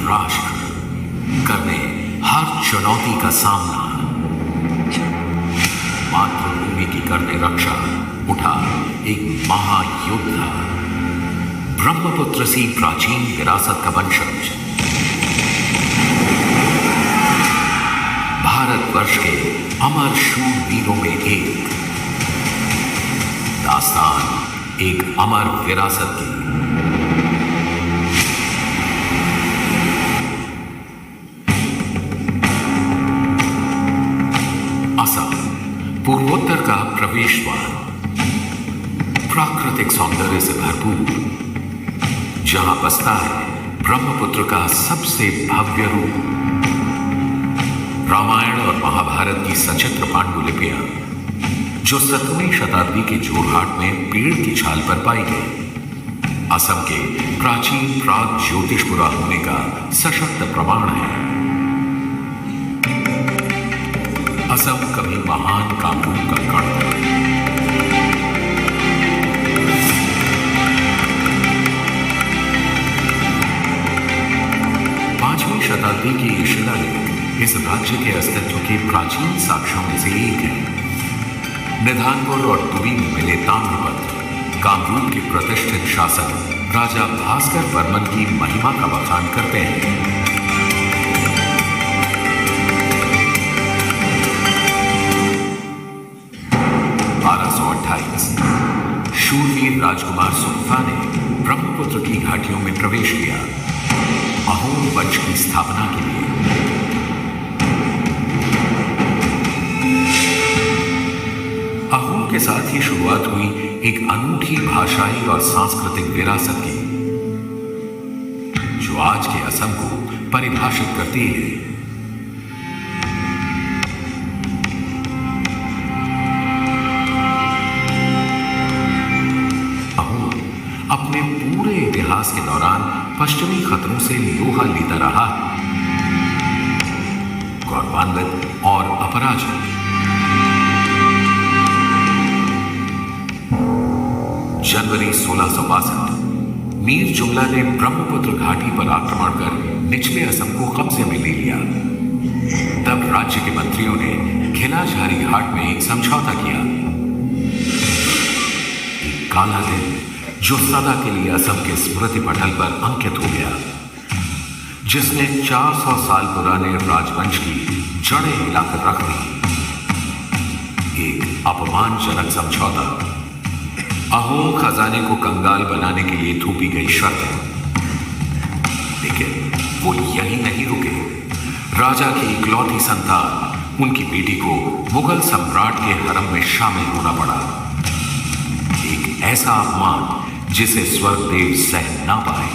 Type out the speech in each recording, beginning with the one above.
राष्ट्र करने हर चुनौती का सामना, मातृभूमि की करने रक्षा उठा एक महायोद्धा, ब्रह्मपुत्र सी प्राचीन विरासत का वंशज, भारतवर्ष के अमर शूरवीरों में एक दास्तान, एक अमर विरासत की। असम पूर्वोत्तर का प्रवेश द्वार, प्राकृतिक सौंदर्य से भरपूर, जहां बसता है ब्रह्मपुत्र का सबसे भव्य रूप। रामायण और महाभारत की सचित्र पांडुलिपियां जो 7वीं शताब्दी के जोरहाट में पेड़ की छाल पर पाई गई, असम के प्राचीन प्राग ज्योतिषपुरा होने का सशक्त प्रमाण है। असम कभी महान कामरूप का गढ़ था। 5वीं शताब्दी की ये शिलालेख इस राज्य के अस्तित्व के प्राचीन साक्ष्यों में से एक है। निधानपुर और तुरी में मिले ताम्रपत्र कामरूप के प्रतिष्ठित शासक राजा भास्कर वर्मन की महिमा का बखान करते हैं। शूरवीर राजकुमार सुखफा ने ब्रह्मपुत्र की घाटियों में प्रवेश किया अहोम वंश की स्थापना के लिए। अहोम के साथ ही शुरुआत हुई एक अनूठी भाषाई और सांस्कृतिक विरासत की, जो आज के असम को परिभाषित करती है। अपने पूरे इतिहास के दौरान पश्चिमी खतरों से लोहा लेता रहा, गौरवान्वित और अपराजित। जनवरी 1662 मीर जुमला ने ब्रह्मपुत्र घाटी पर आक्रमण कर निचले असम को कब्जे में ले लिया। तब राज्य के मंत्रियों ने खिलाझारी घाट में एक समझौता किया। एक काला दिन जो सदा के लिए असम के स्मृति पटल पर अंकित हो गया, जिसने 400 साल पुराने राजवंश की जड़ें हिलाकर रख दी। एक अपमानजनक समझौता, अहोम खजाने को कंगाल बनाने के लिए थोपी गई शर्त। लेकिन वो यही नहीं रुके। राजा की इकलौती संतान, उनकी बेटी को मुगल सम्राट के हरम में शामिल होना पड़ा। एक ऐसा अपमान जिसे स्वर्गदेव सह ना पाए।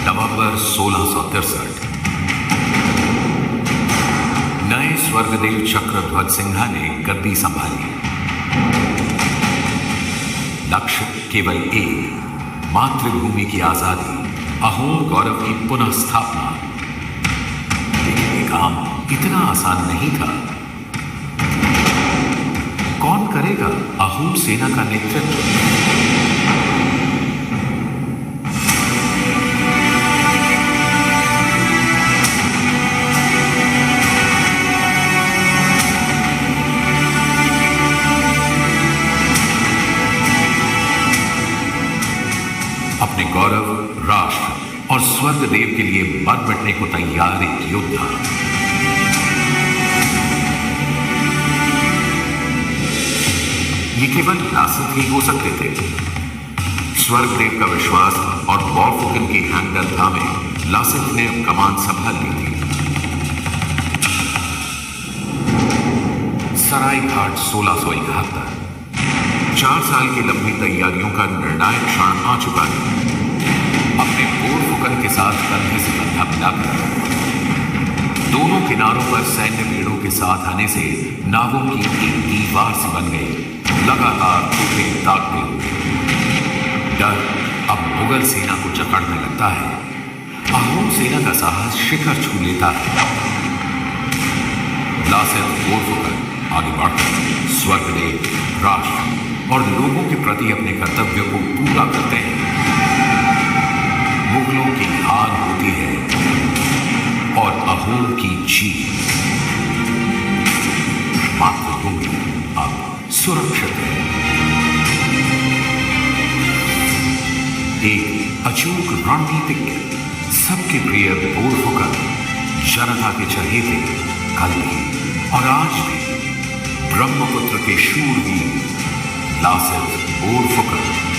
नवंबर 1663 नए स्वर्गदेव चक्रध्वज सिंहा ने गद्दी संभाली। लक्ष्य केवल एक, मातृभूमि की आजादी, अहोम गौरव की पुनः स्थापना। लेकिन ये काम इतना आसान नहीं था। कौन करेगा अहोम सेना का नेतृत्व? अपने गौरव, राष्ट्र और स्वर्गदेव के लिए मर मिटने को तैयार एक योद्धा। ये केवल लासित ही हो सकते थे। स्वर्गदेव का विश्वास और बॉरफुकन की हैंडलता में लासित ने कमान संभाल ली थी। सरायघाट 1671 4 साल की लंबी तैयारियों का निर्णायक क्षण आ चुका है। अपने बॉरफुकन के साथ कंधे से कंधा मिलाकर दोनों किनारों पर सैन्य बेड़ों के साथ आने से नावों की एक दीवार सी बन गई, लगातार तोपे दागते हुए। डर अब मुगल सेना को जकड़ने लगता है। अहोम सेना का साहस शिखर छू लेता है। लासित बॉरफुकन आगे बढ़कर स्वर्गदेव राष्ट्र और लोगों के प्रति अपने कर्तव्य को पूरा करते हैं। मुगलों की हार होती है और अहोर की जीत। मातृभूमि अब सुरक्षित है। एक अचूक रणनीतिज्ञ, सबके प्रिय बोरफुकन, जनता के चहेते कल भी और आज भी ब्रह्मपुत्र के शूरवीर लासित बोरफुकन